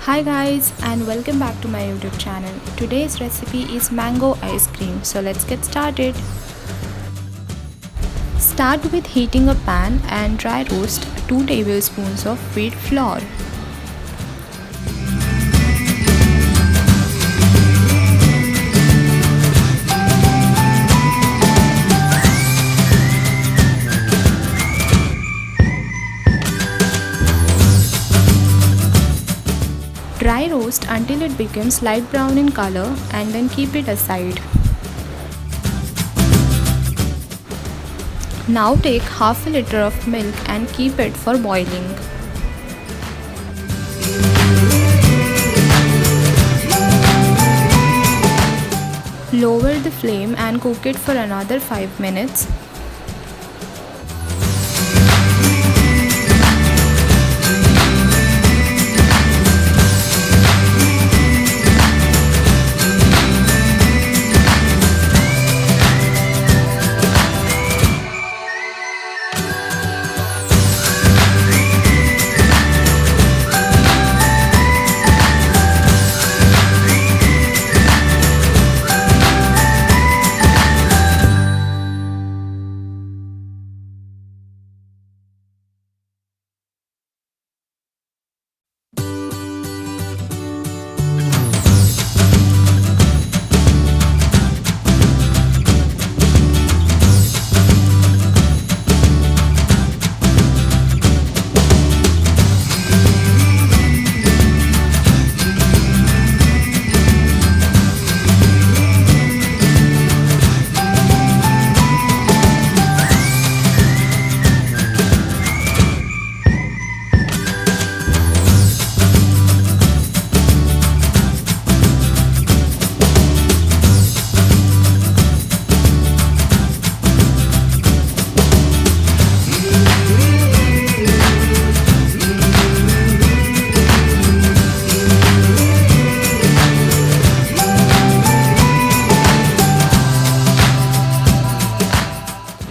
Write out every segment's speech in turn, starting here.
Hi guys and welcome back to my YouTube channel. Today's recipe is mango ice cream. So let's get started. Start with heating a pan and dry roast 2 tablespoons of wheat flour. Dry roast until it becomes light brown in color and then keep it aside. Now take half a liter of milk and keep it for boiling. Lower the flame and cook it for another 5 minutes.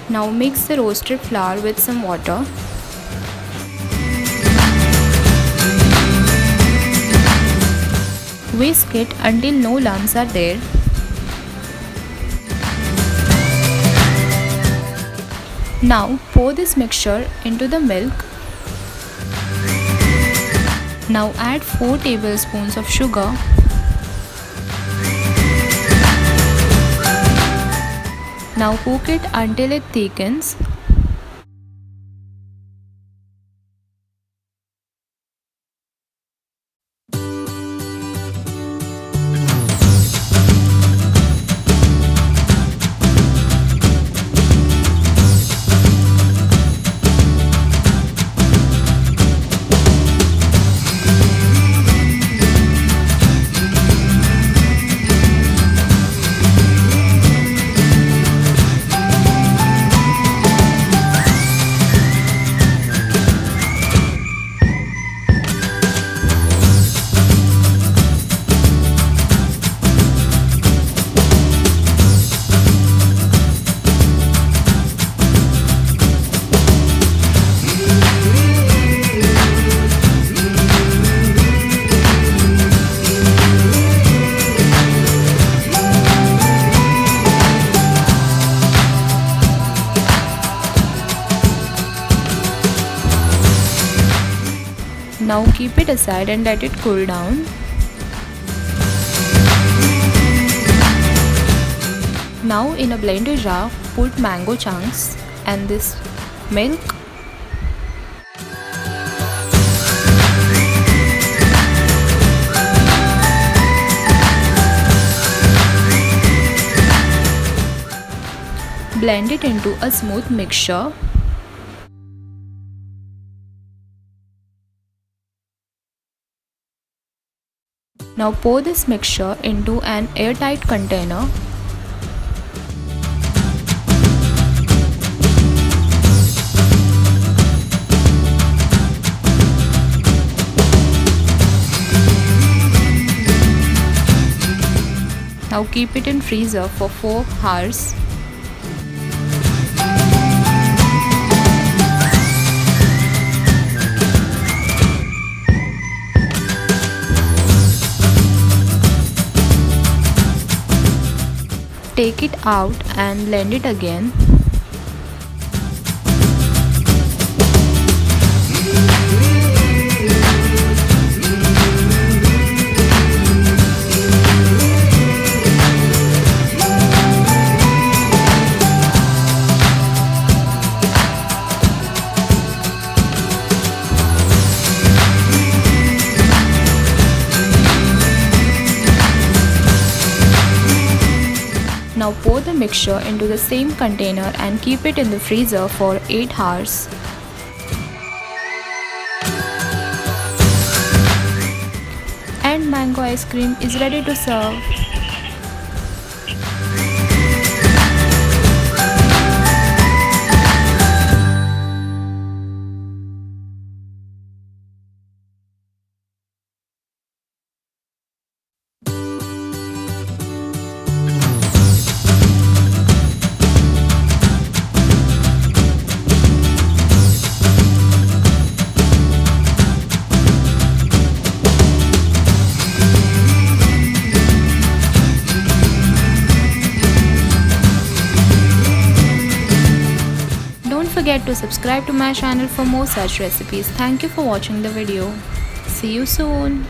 Now mix the roasted flour with some water. Whisk it until no lumps are there. Now pour this mixture into the milk. Now add 4 tablespoons of sugar. Now cook it until it thickens. Now keep it aside and let it cool down. Now in a blender jar, put mango chunks and this milk. Blend it into a smooth mixture. Now pour this mixture into an airtight container. Now keep it in freezer for 4 hours. Take it out and blend it again. Now pour the mixture into the same container and keep it in the freezer for 8 hours. And mango ice cream is ready to serve. Don't forget to subscribe to my channel for more such recipes. Thank you for watching the video. See you soon.